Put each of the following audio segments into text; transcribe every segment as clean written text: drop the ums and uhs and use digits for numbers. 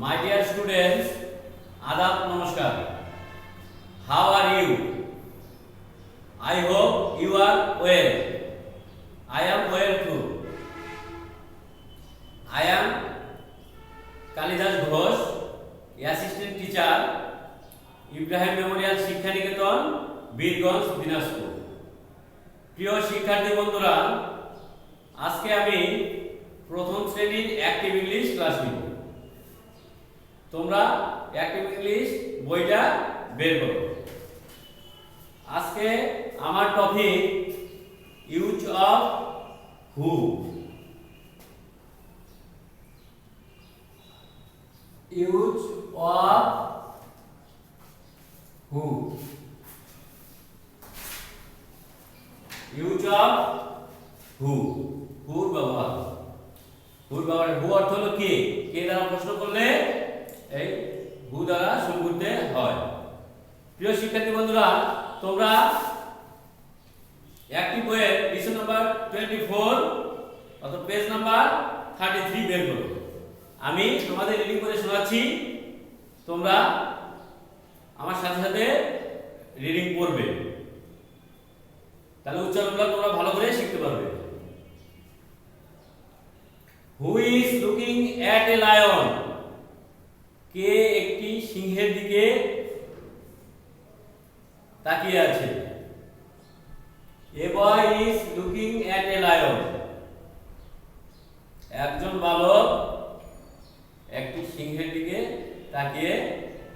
My dear students, Adab Namaskar. How are you? I hope you are well. I am well too. I am Kalidas Ghosh, assistant teacher, Ibrahim Memorial Shiksha Niketon, Birganj, Dinajpur. প্রিয় শিক্ষার্থী বন্ধুরা, আজকে আমি প্রথম শ্রেণীর active English class নিব। তোমরা active English বইটা বের করো। আজকে আমার topic use of who. Use of who. Use of হু, হুর ব্যবহার। হুর ব্যবহার, হু অর্থ হলো কে, কে দ্বারা প্রশ্ন করলে এই হু দ্বারা শুরু করতে হয়। প্রিয় শিক্ষার্থী বন্ধুরা, তোমরা একটি বইয়ের পৃষ্ঠা নাম্বার 24 অথবা পেজ নাম্বার 33 বের করো। আমি তোমাদের রিডিং করে শোনাচ্ছি, তোমরা আমার সাথে সাথে রিডিং করবে, তাহলে উচ্চারণগুলো তোমরা ভালো করে শিখতে পারবে। Who is looking at a lion? কে একটি সিংহের দিকে তাকিয়ে আছে। A boy is looking at a lion. একজন বালক একটি সিংহের দিকে তাকিয়ে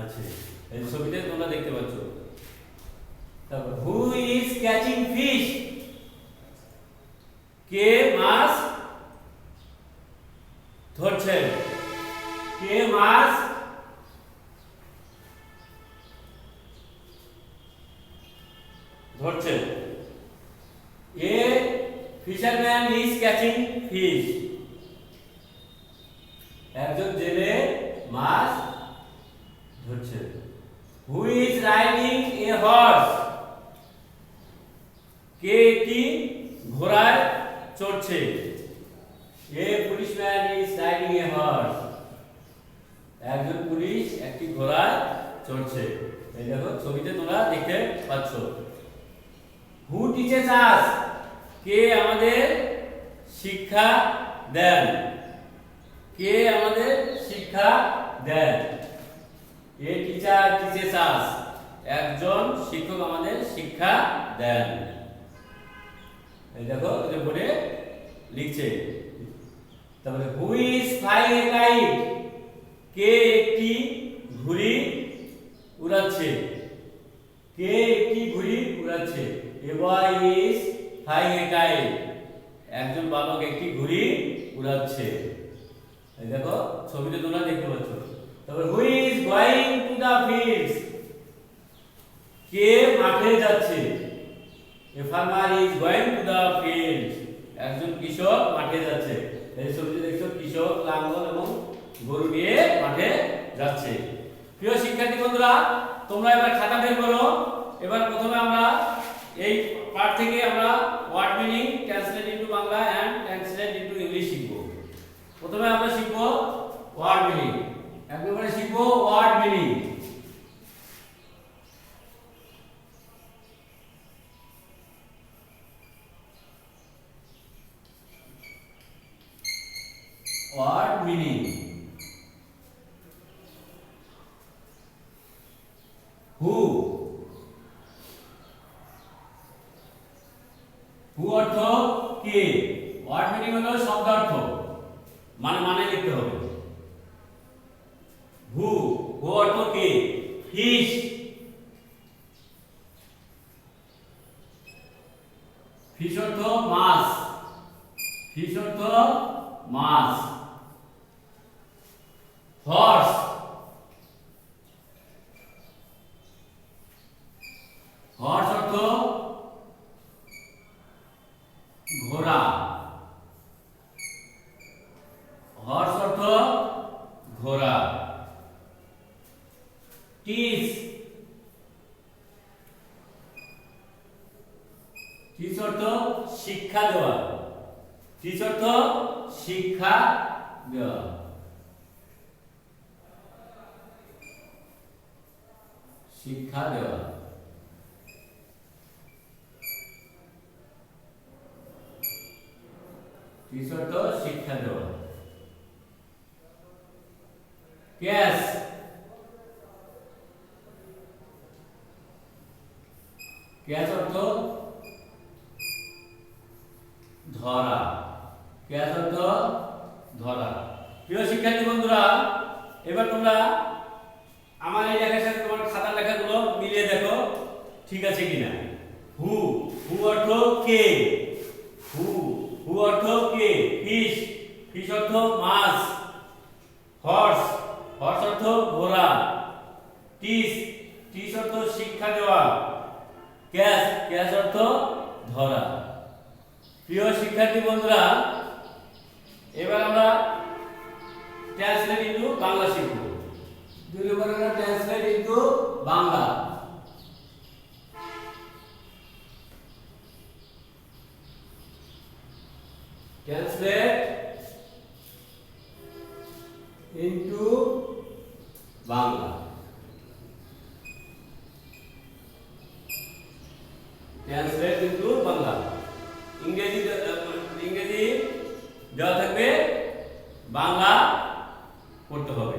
আছে। এই ছবিতে তোমরা দেখতে পাচ্ছ। তারপর who is catching fish? কে মাছ ধরছে। কে মাছ ধরছে। A fisherman is catching fish. একজন জেলে মাছ ধরছে। Who is riding a horse? কে একটি ঘোড়ায় চড়ছে। A policeman is riding a horse. একজন পুলিশ একটি ঘোড়ায় চড়ছে। এই দেখো ছবিতে তোমরা দেখতে পাচ্ছ। Who teaches us? কে আমাদের শিক্ষা দেন। কে আমাদের শিক্ষা দেন। A teacher teaches us. একজন শিক্ষক আমাদের শিক্ষা দেন। এই দেখো এই বোর্ডে লিখছে। তারপরে who is flying a kite? কে একটি ঘুড়ি উড়াচ্ছে। কে একটি ঘুড়ি উড়াচ্ছে। A boy is flying a kite. একজন বালক একটি ঘুড়ি উড়াচ্ছে। এই দেখো ছবিতে তোমরা দেখতে পাচ্ছ। তারপরে who is going to the fields? কে মাঠে যাচ্ছে। A farmer is going to the fields. একজন কৃষক মাঠে যাচ্ছে। এই ছবিতে দেখছো কৃষক লাঙ্গল এবং গরু নিয়ে মাঠে যাচ্ছে। প্রিয় শিক্ষার্থী বন্ধুরা, তোমরা এবার খাতা বের করো। এবার প্রথমে আমরা এই পার্ট থেকে আমরা word meaning translate into Bangla and translate into English শিখব। প্রথমে আমরা শিখব ওয়ার্ড মিনিং। একবারে শিখব word meaning. Word meaning. Who? Who অর্থ কে। Word meaning হলো শব্দার্থ, মানে লিখতে হবে। Who? Who অর্থ কে। Fish. Fish অর্থ মাছ। Fish অর্থ মাছ। Horse. Horse অর্থ ঘোড়া। Horse অর্থ ঘোড়া। Teach. Teach অর্থ শিক্ষা দেওয়া। Teach অর্থ শিক্ষা দেওয়া। শিক্ষা দেওয়া। টিচ অর্থ শিক্ষা দেওয়া। ক্যাচ, ক্যাচ অর্থ ধরা। ক্যাচ অর্থ ধরা। প্রিয় শিক্ষার্থী বন্ধুরা, এবার তোমরা আমার এই লেখার সাথে তোমার খাতার লেখাগুলো মিলিয়ে দেখো ঠিক আছে কিনা। হু, হু অর্থ কে। হু, হু অর্থ কে। ফিশ, ফিশ অর্থ মাছ। হর্স, হর্স অর্থ ঘোড়া। টিচ, টিচ অর্থ শিক্ষা দেওয়া। ক্যাচ, ক্যাচ অর্থ ধরা। প্রিয় শিক্ষার্থী বন্ধুরা, এবার আমরা ট্রান্সলেট ইনটু বাংলা শিখব। 2 নম্বর আমরা translate into Bangla. Translate into Bangla. Translate into Bangla. ইংরেজি দেওয়া থাকবে, বাংলা পড়তে হবে।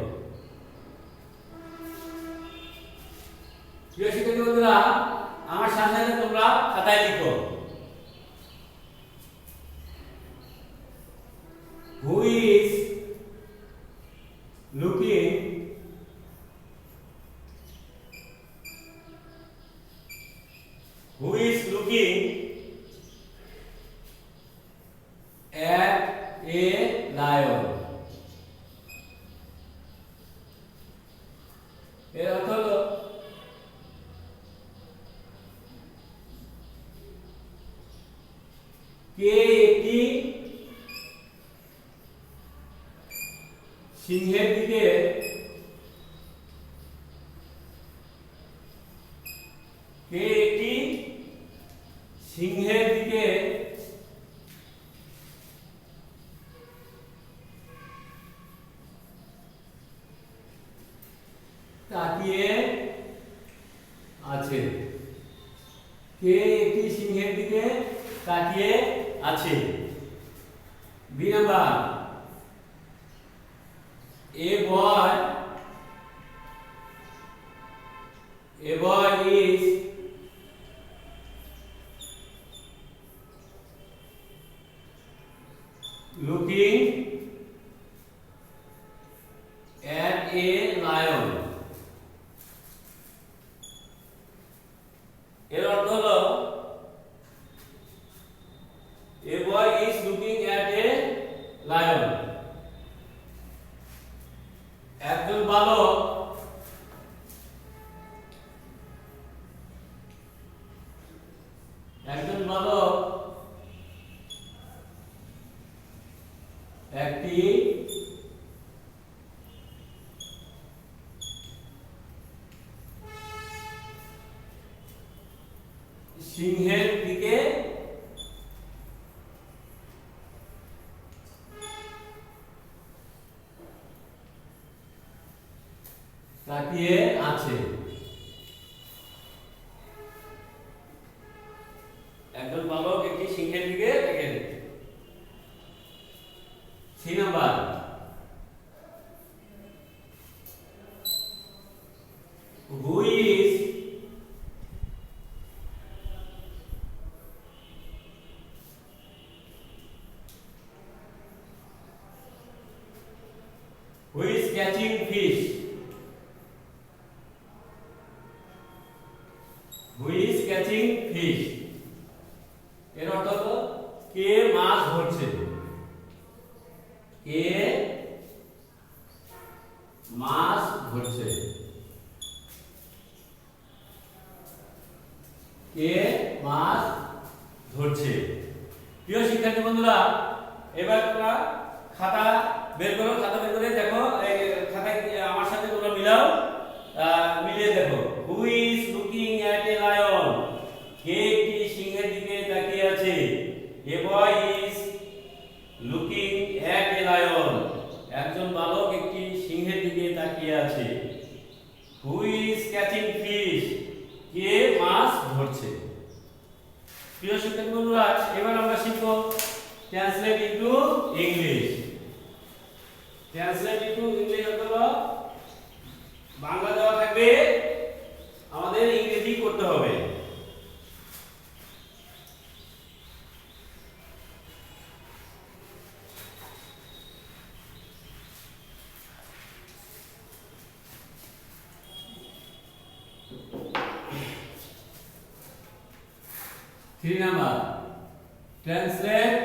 প্রিয় শিক্ষার্থী বন্ধুরা, আমার সাথে সাথে তোমরা খাতায় লিখো। হু is looking at a lion? এর অর্থ হলো কে একটি সিংহের দিকে তাকিয়ে আছে। কে একটি সিংহের দিকে তাকিয়ে আছে। B number, a boy is looking at a lion. এর অর্থ হলো a boy is looking at a lion. একজন বালক একটি সিংহের দিকে তাকিয়ে আছে। একজন বালক একটি সিংহের দিকে তাকিয়ে আছে। C number, who is catching fish? Who is catching fish? এর অর্থ হলো কে মাছ ধরছে। কে মাছ ধরছে। কে মাছ ধরছে। প্রিয় শিক্ষার্থী বন্ধুরা, এবার তোমরা খাতা বের করো। খাতা বের করে দেখো, এই খাতায় আমার সাথে তোমরা মিলাও, মিলিয়ে দেখো। Who is looking at a lion? কে একটি সিংহের দিকে তাকিয়ে আছে। A boy is looking at a lion. একজন বালক একটি সিংহের দিকে তাকিয়ে আছে। Who is catching fish? প্রিয় শিক্ষার্থী বন্ধুরা, এবার আমরা শিখব translate into English. Translate into English হলো বাংলা দেওয়া থাকবে, আমাদের ইংরেজি করতে হবে। Three number, translate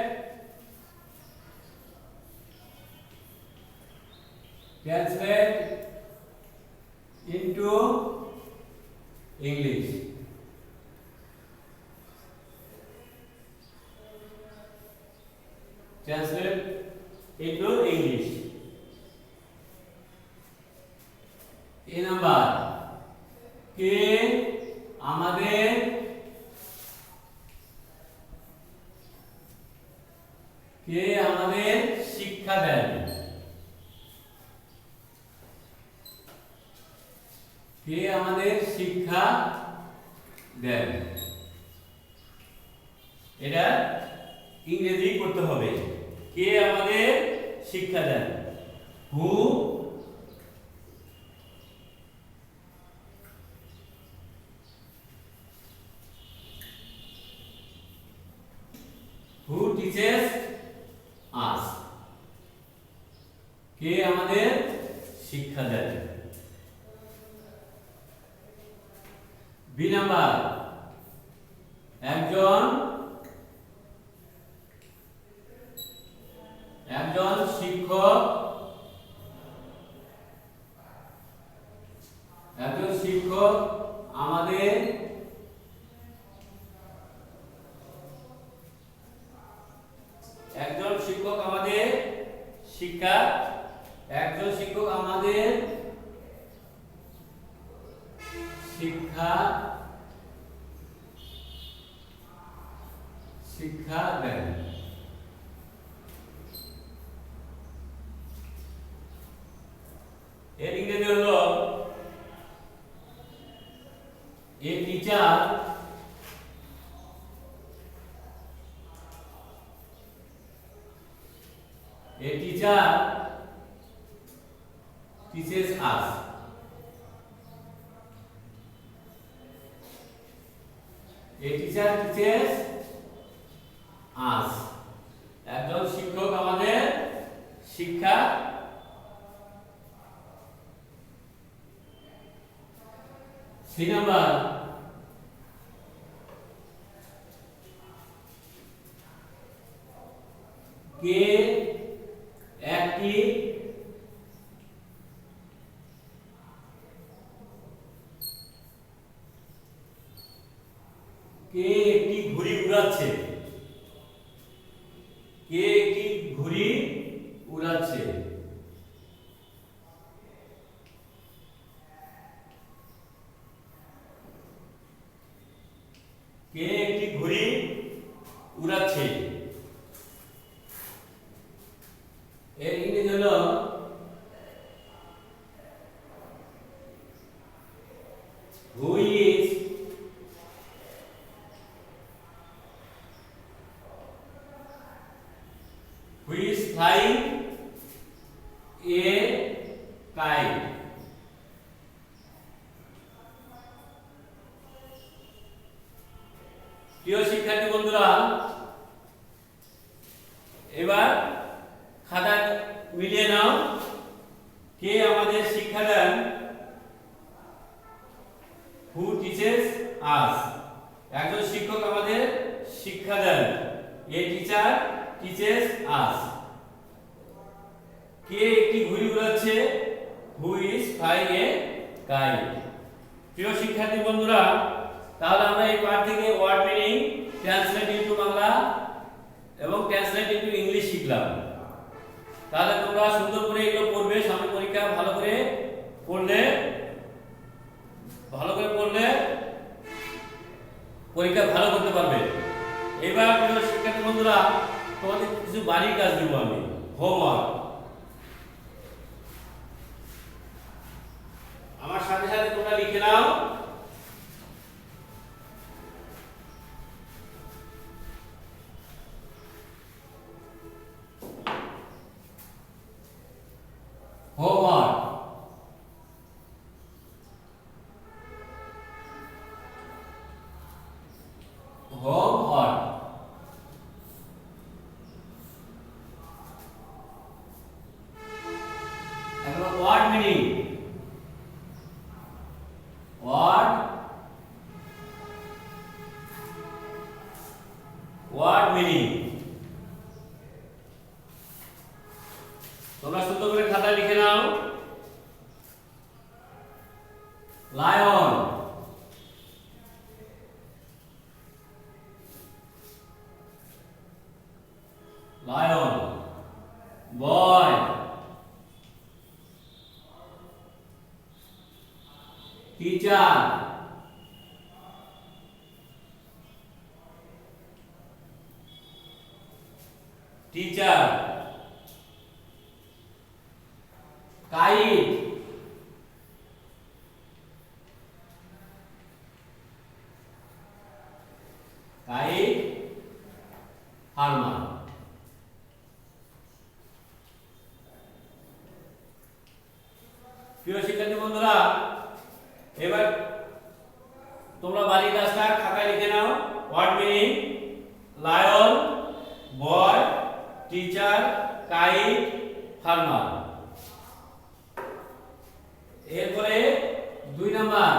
into English. Translate into English. A number, কে আমাদের শিক্ষা দেন। কে আমাদের শিক্ষা দেন, এটা ইংরেজি করতে হবে। কে আমাদের শিক্ষা দেন, হু teaches us, কে আমাদের শিক্ষা দেন। বি নাম্বার, একজন শিক্ষক আমাদের শিক্ষা দেন। এর ইংরেজি হলো a teacher teaches us, a teacher teaches us, একজন শিক্ষক আমাদের শিক্ষা সি নাম্বার, কে একটি ঘুড়ি উড়াচ্ছে, কে একটি ঘুড়ি উড়াচ্ছে। কে একটি ঘুড়ি উড়াচ্ছে, এর ইংরেজি হলো who is flying a kite. প্রিয় শিক্ষার্থী বন্ধুরা, এবার খাতা মিলিয়ে নাও। কে আমাদের শিক্ষা দেন, হু টিচেস আস, একজন শিক্ষক আমাদের শিক্ষা দেন, এ টিচার টিচেস আস। কে একটি ঘুড়ি উড়াচ্ছে, who is flying a kite. প্রিয় শিক্ষার্থী বন্ধুরা, তাহলে আমরা এই পাঠ থেকে word meaning, translate into Bangla এবং ট্রান্সলেট ইনটু ইংলিশ শিখলাম। তাহলে তোমরা সুন্দর করে এগুলো পড়বে, সামনে পরীক্ষা ভালো করে পড়লে পরীক্ষা ভালো করতে পারবে। এবার প্রিয় শিক্ষার্থী বন্ধুরা, তোমাদের কিছু বাড়ির কাজ দেব আমি, হোমওয়ার্ক। আমার সাথে সাথে তোমরা লিখে নাও। এখন ওয়ার্ড মিনিং, ওয়ার্ড মিনিং তোমরা সুন্দর করে খাতায় লিখে নাও। Lion, lion. Boy, teacher, teacher. Kite, kite, farmer. প্রিয় শিক্ষার্থী বন্ধুরা, এবার তোমরা বাড়ির কাজটা খাতায় লিখে নাও। Word meaning, lion, boy, teacher, kite, farmer. এরপরে 2 number,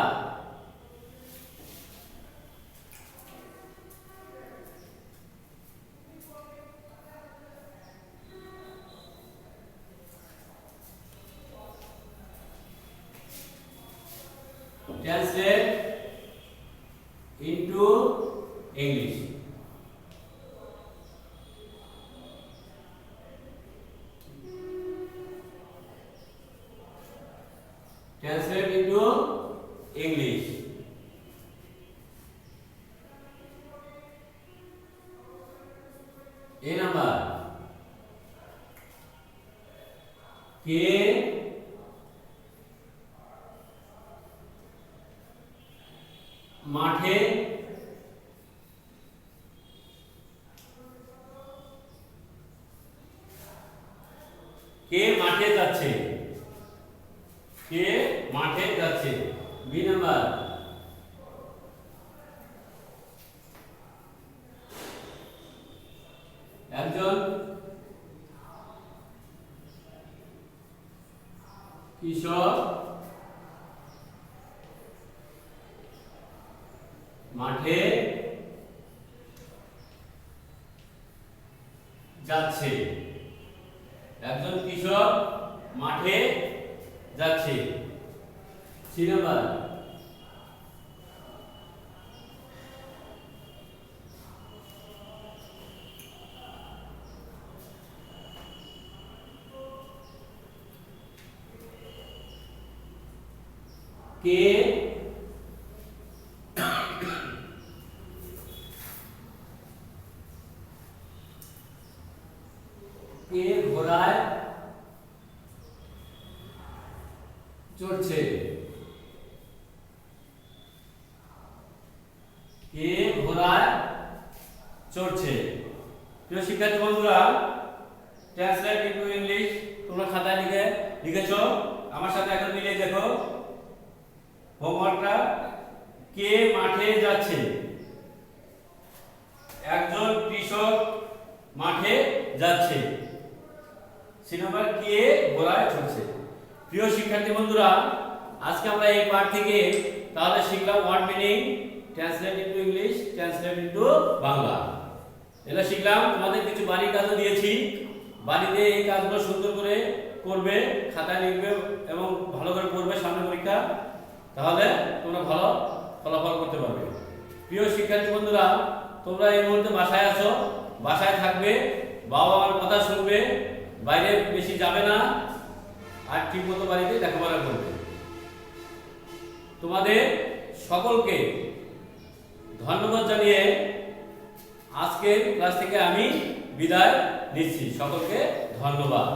translate into English. Translate into English. A number, কে মাঠে যাচ্ছে, কে মাঠে যাচ্ছে। বি নাম্বার, একজন কৃষক মাঠে যাচ্ছে, একজন কৃষক মাঠে যাচ্ছে। সি নাম্বার, কে ঘোড়ায় চড়ছে, কে ঘোড়ায় চড়ছে। প্রিয় শিক্ষার্থী বন্ধুরা, ট্রান্সলেট ইনটু ইংলিশ তোমরা খাতায় লিখেছো। আমার সাথে এখন মিলিয়ে দেখো হোমওয়ার্কটা। কে মাঠে যাচ্ছে, একজন কৃষক মাঠে যাচ্ছে। সি নাম্বার, কে ঘোড়ায় চড়ছে। প্রিয় শিক্ষার্থী বন্ধুরা, আজকে আমরা এই পাঠ থেকে তাহলে শিখলাম word meaning, translate into English, translate into Bangla. এটা শিখলাম। তোমাদের কিছু বাড়ির কাজও দিয়েছি, বাড়িতে এই কাজগুলো সুন্দর করে করবে, খাতায় লিখবে এবং ভালো করে পড়বে সামনে পরীক্ষা, তাহলে তোমরা ভালো ফলাফল করতে পারবে। প্রিয় শিক্ষার্থী বন্ধুরা, তোমরা এই মুহূর্তে বাসায় আছো, বাসায় থাকবে, বাবা মার কথা শুনবে, বাইরে বেশি যাবে না, আর ঠিকমতো বাড়িতে লেখাপড়া করবে। তোমাদের সকলকে ধন্যবাদ জানিয়ে আজকের ক্লাস থেকে আমি বিদায় নিচ্ছি। সকলকে ধন্যবাদ।